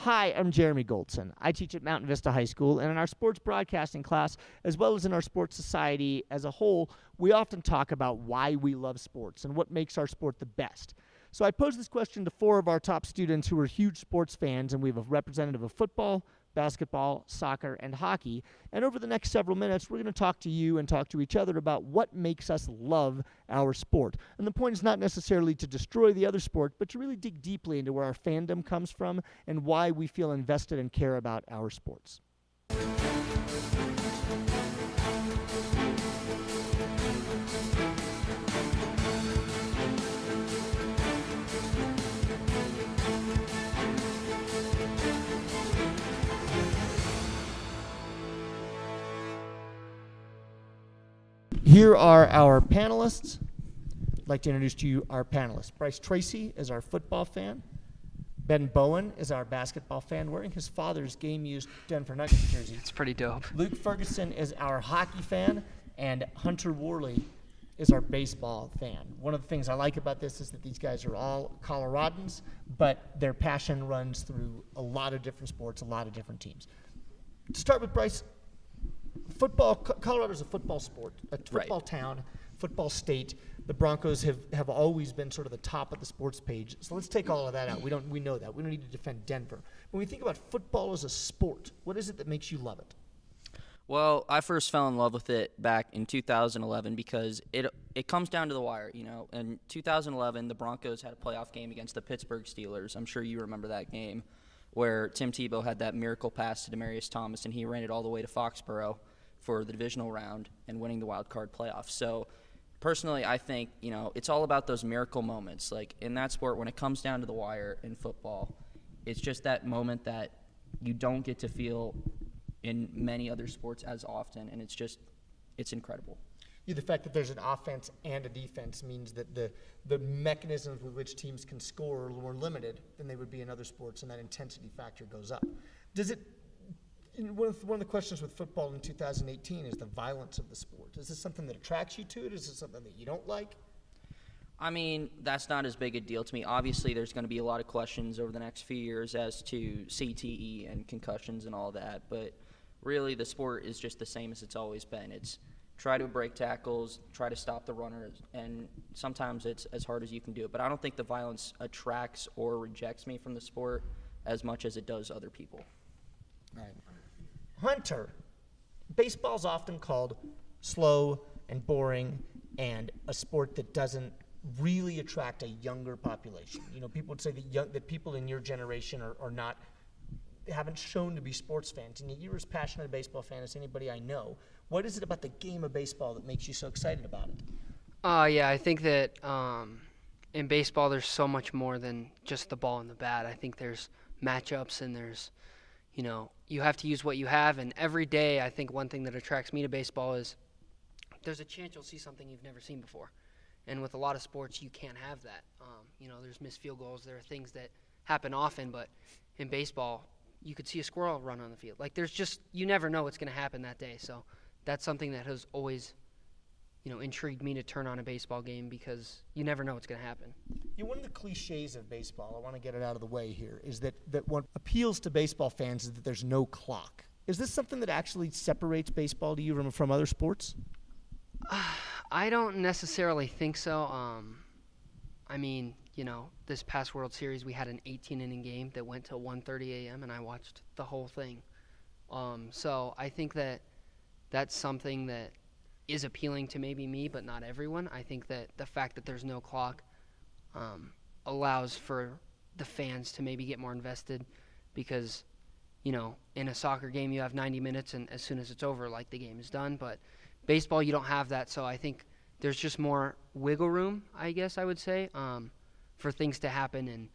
Hi, I'm Jeremy Goldson. I teach at Mountain Vista High School, and in our sports broadcasting class, as well as in our sports society as a whole, we often talk about why we love sports and what makes our sport the best. So I posed this question to 4 of our top students who are huge sports fans, and we have a representative of football, basketball, soccer, and hockey. And over the next several minutes, we're going to talk to you and talk to each other about what makes us love our sport. And the point is not necessarily to destroy the other sport, but to really dig deeply into where our fandom comes from and why we feel invested and care about our sports. Here are our panelists. I'd like to introduce to you our panelists. Bryce Tracy is our football fan. Ben Bowen is our basketball fan, wearing his father's game-used Denver Nuggets jersey. It's pretty dope. Luke Ferguson is our hockey fan, and Hunter Worley is our baseball fan. One of the things I like about this is that these guys are all Coloradans, but their passion runs through a lot of different sports, a lot of different teams. To start with Bryce, football, Colorado is a football sport, a football town, football state. The Broncos have always been sort of the top of the sports page. So let's take all of that out. We know that. We don't need to defend Denver. When we think about football as a sport, what is it that makes you love it? Well, I first fell in love with it back in 2011 because it comes down to the wire, you know. In 2011, the Broncos had a playoff game against the Pittsburgh Steelers. I'm sure you remember that game, where Tim Tebow had that miracle pass to Demaryius Thomas, and he ran it all the way to Foxborough for the divisional round and winning the wild card playoffs. So personally, I think, you know, it's all about those miracle moments. Like in that sport, when it comes down to the wire in football, it's just that moment that you don't get to feel in many other sports as often, and it's incredible. The fact that there's an offense and a defense means that the mechanisms with which teams can score are more limited than they would be in other sports, and that intensity factor goes up. Does it? One of the questions with football in 2018 is the violence of the sport. Is this something that attracts you to it? Is it something that you don't like? I mean, that's not as big a deal to me. Obviously, there's going to be a lot of questions over the next few years as to CTE and concussions and all that, but really the sport is just the same as it's always been. It's try to break tackles, try to stop the runners, and sometimes it's as hard as you can do it. But I don't think the violence attracts or rejects me from the sport as much as it does other people. All right. Hunter, baseball's often called slow and boring and a sport that doesn't really attract a younger population. You know, people would say that people in your generation haven't shown to be sports fans, and yet you're as passionate a baseball fan as anybody I know. What is it about the game of baseball that makes you so excited about it? Yeah, I think that in baseball there's so much more than just the ball and the bat. I think there's matchups and there's, you know, you have to use what you have, and every day I think one thing that attracts me to baseball is there's a chance you'll see something you've never seen before. And with a lot of sports, you can't have that. You know, there's missed field goals. There are things that happen often, but in baseball, you could see a squirrel run on the field. Like, there's just, you never know what's going to happen that day. So that's something that has always, you know, intrigued me to turn on a baseball game because you never know what's going to happen. One of the cliches of baseball, I want to get it out of the way here, is that what appeals to baseball fans is that there's no clock. Is this something that actually separates baseball to you from other sports? I don't necessarily think so. I mean, you know, this past World Series we had an 18-inning game that went till 1:30 a.m. and I watched the whole thing. So I think that that's something that is appealing to maybe me, but not everyone. I think that the fact that there's no clock allows for the fans to maybe get more invested because, you know, in a soccer game you have 90 minutes and as soon as it's over, like, the game is done. But baseball, you don't have that, so I think there's just more wiggle room, I guess I would say, for things to happen and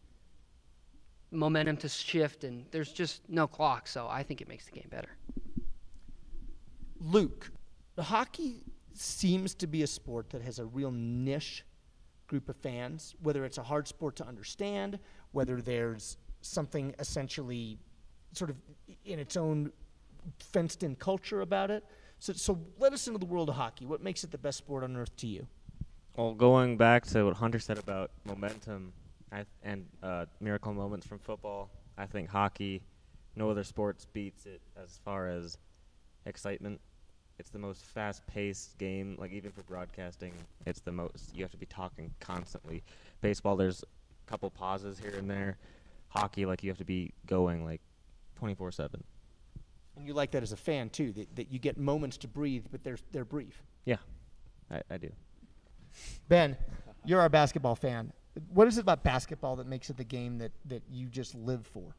momentum to shift, and there's just no clock, so I think it makes the game better. Luke, the hockey seems to be a sport that has a real niche group of fans, whether it's a hard sport to understand, whether there's something essentially sort of in its own fenced-in culture about it. So let us into the world of hockey. What makes it the best sport on earth to you? Well, going back to what Hunter said about momentum and miracle moments from football, I think hockey, no other sports beats it as far as excitement. It's the most fast-paced game. Like, even for broadcasting, it's the most. You have to be talking constantly. Baseball, there's a couple pauses here and there. Hockey, like, you have to be going, like, 24/7. And you like that as a fan, too, that you get moments to breathe, but they're brief. Yeah, I do. Ben, you're our basketball fan. What is it about basketball that makes it the game that you just live for?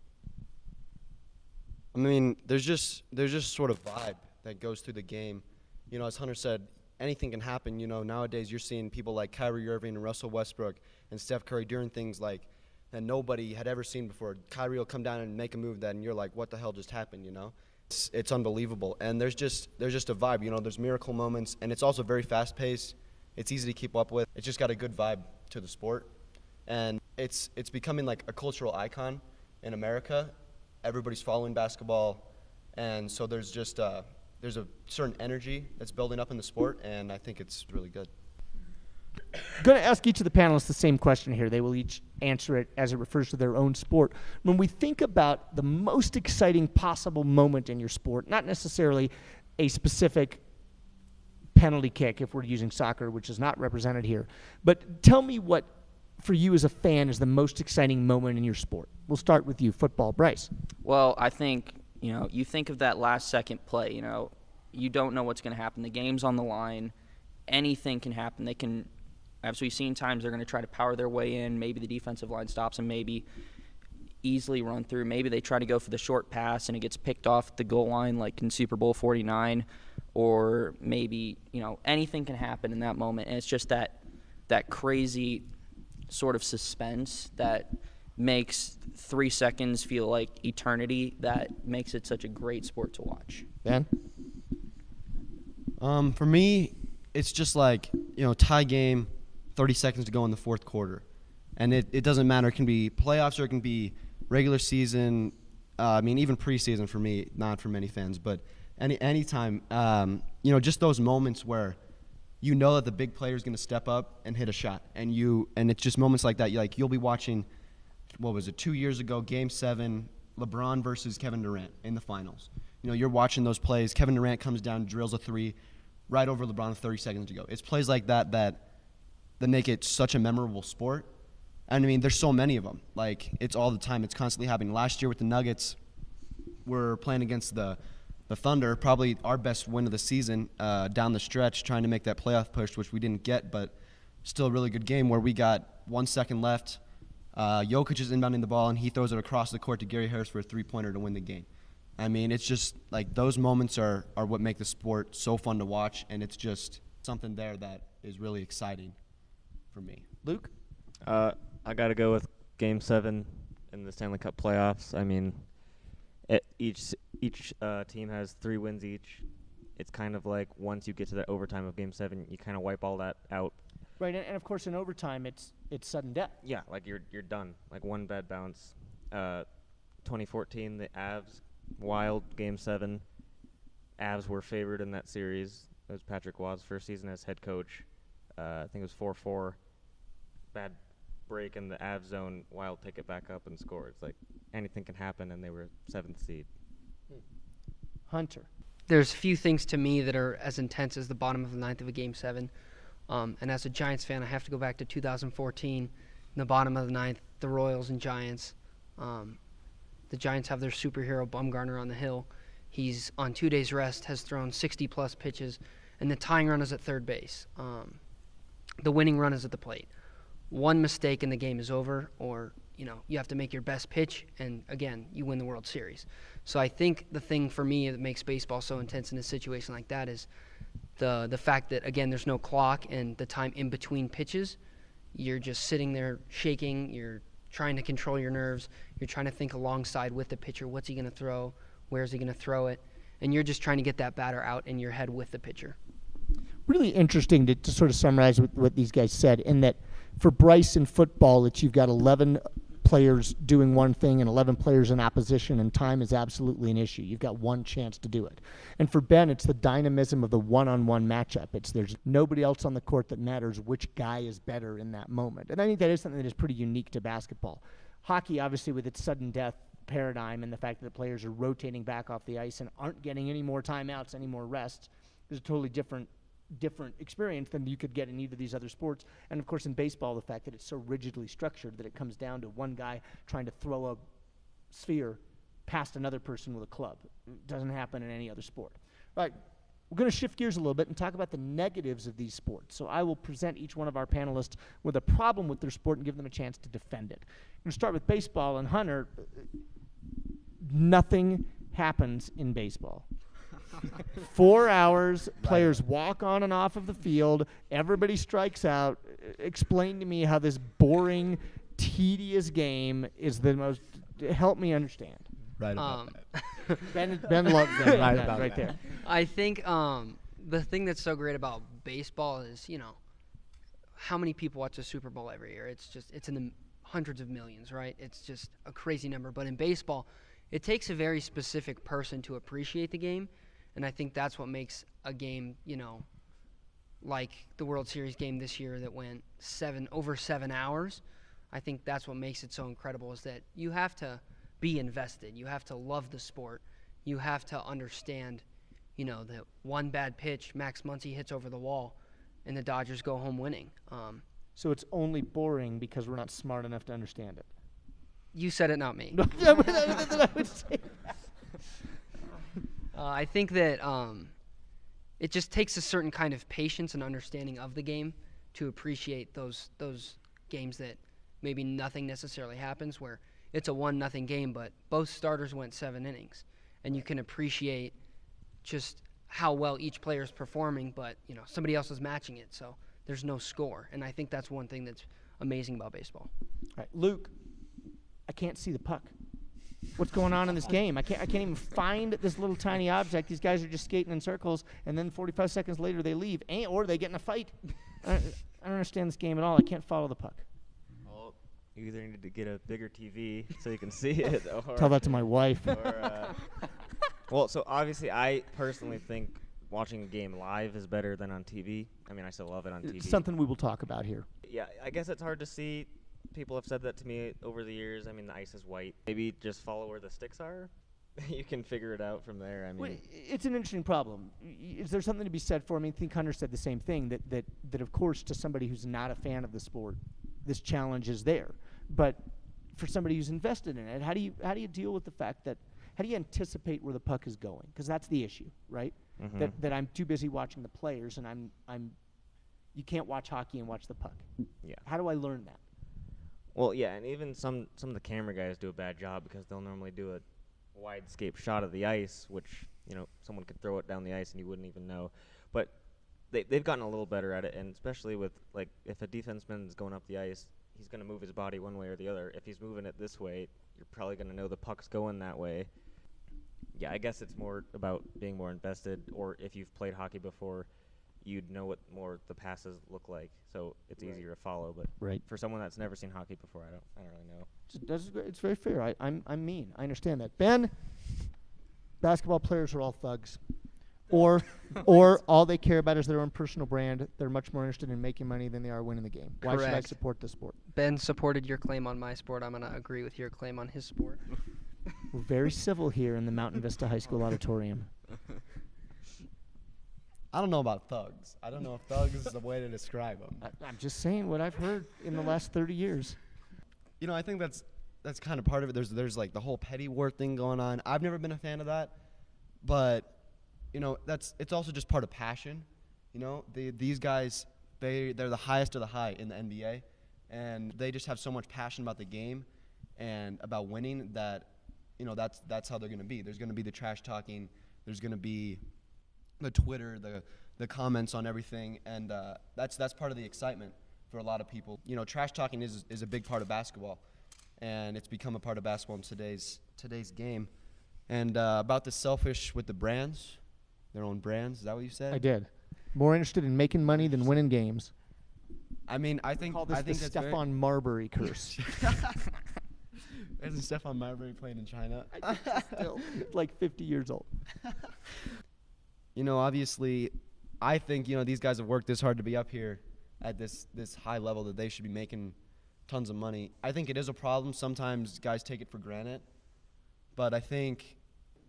I mean, there's just sort of vibe that goes through the game. You know, as Hunter said, anything can happen. You know, nowadays you're seeing people like Kyrie Irving and Russell Westbrook and Steph Curry doing things like that nobody had ever seen before. Kyrie will come down and make a move that, and you're like, what the hell just happened, you know? It's unbelievable. And there's just a vibe, you know, there's miracle moments, and it's also very fast-paced. It's easy to keep up with. It's just got a good vibe to the sport. And it's becoming like a cultural icon in America. Everybody's following basketball, and so there's just there's a certain energy that's building up in the sport, and I think it's really good. I'm going to ask each of the panelists the same question here. They will each answer it as it refers to their own sport. When we think about the most exciting possible moment in your sport, not necessarily a specific penalty kick if we're using soccer, which is not represented here, but tell me what, for you as a fan, is the most exciting moment in your sport. We'll start with you, football. Bryce. Well, I think, you know, you think of that last second play, you know, you don't know what's going to happen. The game's on the line. Anything can happen. They can, as we've seen times, they're going to try to power their way in. Maybe the defensive line stops and maybe easily run through. Maybe they try to go for the short pass and it gets picked off at the goal line like in Super Bowl 49. Or maybe, you know, anything can happen in that moment. And it's just that crazy sort of suspense that makes 3 seconds feel like eternity, that makes it such a great sport to watch. Ben? For me, it's just like, you know, tie game, 30 seconds to go in the fourth quarter. And it doesn't matter. It can be playoffs or it can be regular season. I mean, even preseason for me, not for many fans, but any time, you know, just those moments where you know that the big player is going to step up and hit a shot. And it's just moments like that. You'll be watching, what was it, 2 years ago, Game 7, LeBron versus Kevin Durant in the finals. You know, you're watching those plays. Kevin Durant comes down, drills a three right over LeBron with 30 seconds to go. It's plays like that make it such a memorable sport. And, I mean, there's so many of them. Like, it's all the time. It's constantly happening. Last year with the Nuggets, we're playing against the Thunder, probably our best win of the season down the stretch, trying to make that playoff push, which we didn't get, but still a really good game where we got 1 second left. Jokic is inbounding the ball, and he throws it across the court to Gary Harris for a three-pointer to win the game. I mean, it's just like those moments are what make the sport so fun to watch, and it's just something there that is really exciting for me. Luke? I got to go with Game 7 in the Stanley Cup playoffs. I mean, each team has 3 wins each. It's kind of like once you get to the overtime of Game 7, you kind of wipe all that out. Right, and of course in overtime it's sudden death. Yeah, like you're done. Like one bad bounce. 2014, the Avs, Wild, Game 7. Avs were favored in that series. It was Patrick Waugh's first season as head coach. I think it was 4-4. Bad break in the Avs zone. Wild pick it back up and score. It's like anything can happen, and they were 7th seed. Hunter. There's few things to me that are as intense as the bottom of the ninth of a Game 7. And as a Giants fan, I have to go back to 2014, in the bottom of the ninth, the Royals and Giants. The Giants have their superhero Bumgarner on the hill. He's on 2 days rest, has thrown 60-plus pitches, and the tying run is at third base. The winning run is at the plate. One mistake and the game is over, or you have to make your best pitch, and again, you win the World Series. So I think the thing for me that makes baseball so intense in a situation like that is the fact that, again, there's no clock and the time in between pitches. You're just sitting there shaking. You're trying to control your nerves. You're trying to think alongside with the pitcher, what's he going to throw, where's he going to throw it, and you're just trying to get that batter out in your head with the pitcher. Really interesting to sort of summarize what these guys said, in that for Bryce in football, that you've got 11 players doing one thing and 11 players in opposition, and time is absolutely an issue. You've got one chance to do it. And for Ben, it's the dynamism of the one-on-one matchup. There's nobody else on the court that matters which guy is better in that moment. And I think that is something that is pretty unique to basketball. Hockey, obviously, with its sudden death paradigm, and the fact that the players are rotating back off the ice and aren't getting any more timeouts, any more rests, is a totally different experience than you could get in either of these other sports. And of course in baseball, the fact that it's so rigidly structured that it comes down to one guy trying to throw a sphere past another person with a club. It doesn't happen in any other sport. All right, we're going to shift gears a little bit and talk about the negatives of these sports. So I will present each one of our panelists with a problem with their sport and give them a chance to defend it. I'm going to start with baseball. And Hunter, nothing happens in baseball. 4 hours, players walk on and off of the field, everybody strikes out. Explain to me how this boring, tedious game is the most. Help me understand. Right about that. Ben loves that right there. I think the thing that's so great about baseball is, how many people watch the Super Bowl every year. It's in the hundreds of millions, right? It's just a crazy number. But in baseball, it takes a very specific person to appreciate the game. And I think that's what makes a game, like the World Series game this year that went over 7 hours. I think that's what makes it so incredible, is that you have to be invested. You have to love the sport. You have to understand, that one bad pitch, Max Muncy hits over the wall, and the Dodgers go home winning. So it's only boring because we're not smart enough to understand it. You said it, not me. I think that it just takes a certain kind of patience and understanding of the game to appreciate those games that maybe nothing necessarily happens, where it's a 1-0 game, but both starters went 7 innings, and you can appreciate just how well each player is performing, but somebody else is matching it, so there's no score. And I think that's one thing that's amazing about baseball. All right, Luke, I can't see the puck. What's going on in this game? I can't even find this little tiny object. These guys are just skating in circles, and then 45 seconds later they leave, or they get in a fight. I don't understand this game at all. I can't follow the puck. Well, you either need to get a bigger TV so you can see it, or Tell that to my wife. Well, so obviously I personally think watching a game live is better than on TV. I mean, I still love it on TV. It's something we will talk about here. Yeah, I guess it's hard to see. People have said that to me over the years. I mean, the ice is white. Maybe just follow where the sticks are. You can figure it out from there. I mean, well, it's an interesting problem. Is there something to be said for? I mean, I think Hunter said the same thing, that of course, to somebody who's not a fan of the sport, this challenge is there. But for somebody who's invested in it, how do you deal with the fact that, how do you anticipate where the puck is going? Because that's the issue, right? Mm-hmm. That I'm too busy watching the players, and you can't watch hockey and watch the puck. Yeah. How do I learn that? Well, yeah, and even some of the camera guys do a bad job, because they'll normally do a widescape shot of the ice, which, someone could throw it down the ice and you wouldn't even know. But they've gotten a little better at it, and especially with, like, if a defenseman is going up the ice, he's going to move his body one way or the other. If he's moving it this way, you're probably going to know the puck's going that way. Yeah, I guess it's more about being more invested, or if you've played hockey before, you'd know what more the passes look like, so it's easier to follow. But for someone that's never seen hockey before, I don't really know. It's very fair. I'm mean. I understand that. Ben, basketball players are all thugs, or all they care about is their own personal brand. They're much more interested in making money than they are winning the game. Why should I support this sport? Ben supported your claim on my sport. I'm going to agree with your claim on his sport. We're very civil here in the Mountain Vista High School auditorium. I don't know about thugs. I don't know if thugs is the way to describe them. I'm just saying what I've heard in the last 30 years. I think that's kind of part of it. There's like the whole petty war thing going on. I've never been a fan of that, but it's also just part of passion. These guys, they're the highest of the high in the NBA, and they just have so much passion about the game and about winning that that's how they're going to be. There's going to be the trash talking. There's going to be the Twitter, the comments on everything, and that's part of the excitement for a lot of people. Trash talking is a big part of basketball, and it's become a part of basketball in today's game. And about the selfish with the brands, their own brands, is that what you said? I did. More interested in making money than winning games. I mean, I think Call this the that's Stephon Marbury curse. Isn't Stephon Marbury playing in China? Still, like 50 years old. Obviously, I think, these guys have worked this hard to be up here at this high level, that they should be making tons of money. I think it is a problem. Sometimes guys take it for granted. But I think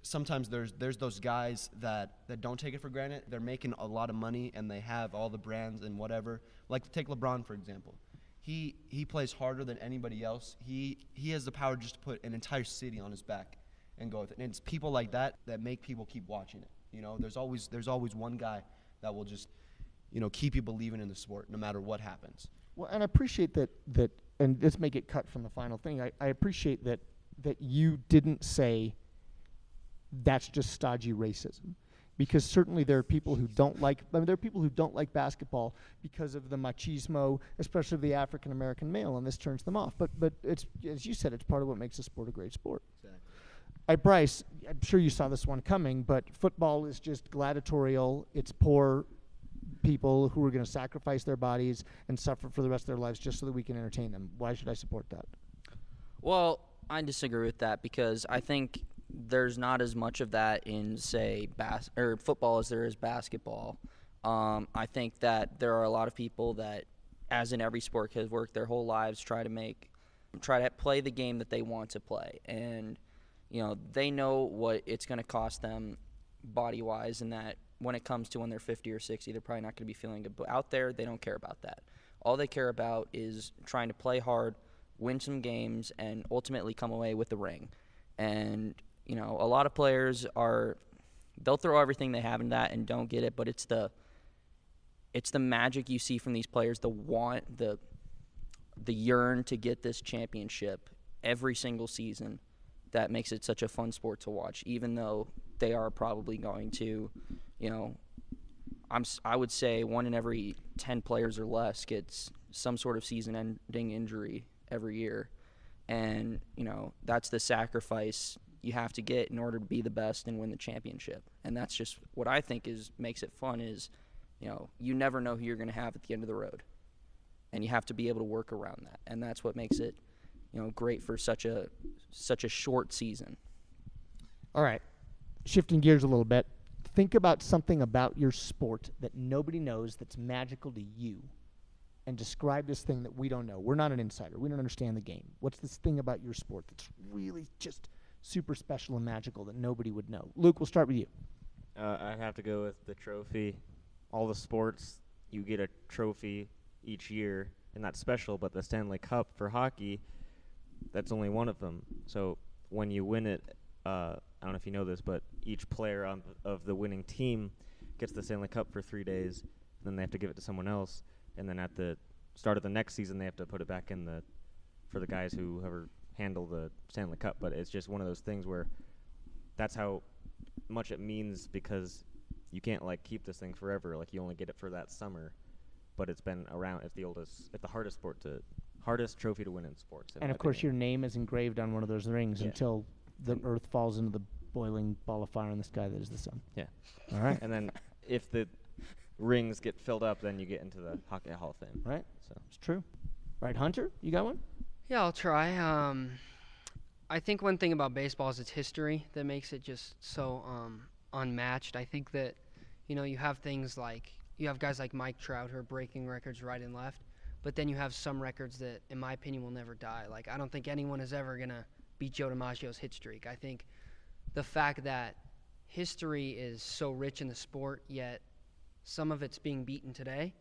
sometimes there's those guys that don't take it for granted. They're making a lot of money and they have all the brands and whatever. Like take LeBron for example. He plays harder than anybody else. He has the power just to put an entire city on his back and go with it. And it's people like that make people keep watching it. You know, there's always one guy that will just, you know, keep you believing in the sport no matter what happens. Well, and I appreciate that and this may get cut from the final thing. I appreciate that you didn't say that's just stodgy racism, because certainly there are people who don't like. I mean, there are people who don't like basketball because of the machismo, especially of the African American male, and this turns them off. But it's, as you said, it's part of what makes a sport a great sport. Exactly. Bryce, I'm sure you saw this one coming, but football is just gladiatorial. It's poor people who are going to sacrifice their bodies and suffer for the rest of their lives just so that we can entertain them. Why should I support that? Well, I disagree with that because I think there's not as much of that in, say, football as there is basketball. I think that there are a lot of people that, as in every sport, have worked their whole lives try to play the game that they want to play, and you know they know what it's going to cost them body-wise, and that when it comes to when they're 50 or 60, they're probably not going to be feeling good. But out there, they don't care about that. All they care about is trying to play hard, win some games, and ultimately come away with the ring. And you know, a lot of players they'll throw everything they have in that and don't get it, but it's the magic you see from these players, the want, the yearn to get this championship every single season that makes it such a fun sport to watch, even though they are probably going to, you know, I would say 1 in every 10 players or less gets some sort of season-ending injury every year. And, you know, that's the sacrifice you have to get in order to be the best and win the championship. And that's just what I think makes it fun is, you know, you never know who you're going to have at the end of the road. And you have to be able to work around that. And that's what makes it, you know, great for such a short season. All right, shifting gears a little bit. Think about something about your sport that nobody knows that's magical to you, and describe this thing that we don't know. We're not an insider. We don't understand the game. What's this thing about your sport that's really just super special and magical that nobody would know? Luke, we'll start with you. I'd have to go with the trophy. All the sports, you get a trophy each year, and that's special, but the Stanley Cup for hockey, that's only one of them. So when you win it, I don't know if you know this, but each player of the winning team gets the Stanley Cup for 3 days, then they have to give it to someone else, and then at the start of the next season, they have to put it back in for the guys who ever handle the Stanley Cup. But it's just one of those things where that's how much it means, because you can't like keep this thing forever. Like you only get it for that summer, but it's been around. It's the hardest trophy to win in sports. And of course, your name is engraved on one of those rings until the earth falls into the boiling ball of fire in the sky that is the sun. Yeah. All right. And then if the rings get filled up, then you get into the Hockey Hall of Fame. Right. So It's true. Right, Hunter, you got one? Yeah, I'll try. I think one thing about baseball is its history that makes it just so unmatched. I think that, you know, you have guys like Mike Trout who are breaking records right and left, but then you have some records that, in my opinion, will never die. Like, I don't think anyone is ever going to beat Joe DiMaggio's hit streak. I think the fact that history is so rich in the sport, yet some of it's being beaten today,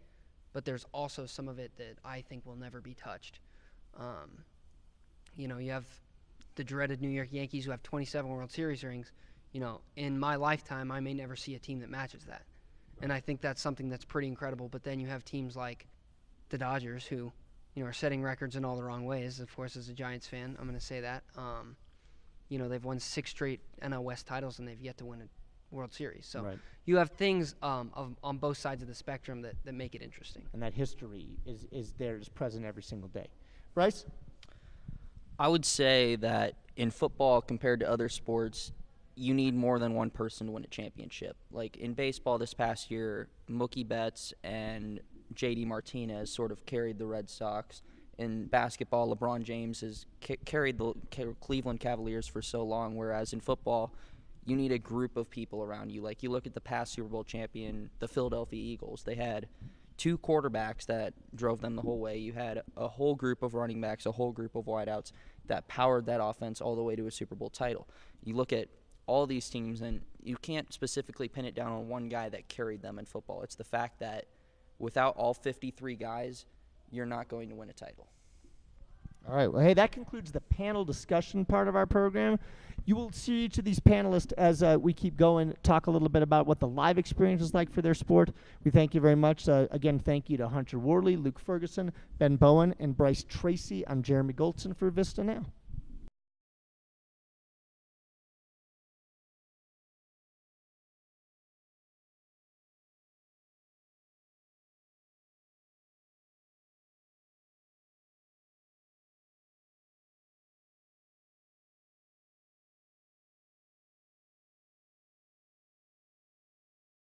but there's also some of it that I think will never be touched. You know, you have the dreaded New York Yankees who have 27 World Series rings. You know, in my lifetime, I may never see a team that matches that. And I think that's something that's pretty incredible. But then you have teams like the Dodgers who, you know, are setting records in all the wrong ways. Of course, as a Giants fan, I'm going to say that. You know, they've won 6 straight NL West titles, and they've yet to win a World Series. So you have things on both sides of the spectrum that make it interesting. And that history is present every single day. Bryce? I would say that in football, compared to other sports, you need more than one person to win a championship. Like in baseball this past year, Mookie Betts and J.D. Martinez sort of carried the Red Sox. In basketball, LeBron James has carried the Cleveland Cavaliers for so long, whereas in football, you need a group of people around you. Like you look at the past Super Bowl champion, the Philadelphia Eagles. They had 2 quarterbacks that drove them the whole way. You had a whole group of running backs, a whole group of wideouts that powered that offense all the way to a Super Bowl title. You look at all these teams, and you can't specifically pin it down on one guy that carried them in football. It's the fact that without all 53 guys, you're not going to win a title. All right. Well, hey, that concludes the panel discussion part of our program. You will see each of these panelists as we keep going, talk a little bit about what the live experience is like for their sport. We thank you very much. Again, thank you to Hunter Worley, Luke Ferguson, Ben Bowen, and Bryce Tracy. I'm Jeremy Goldson for VistaNow.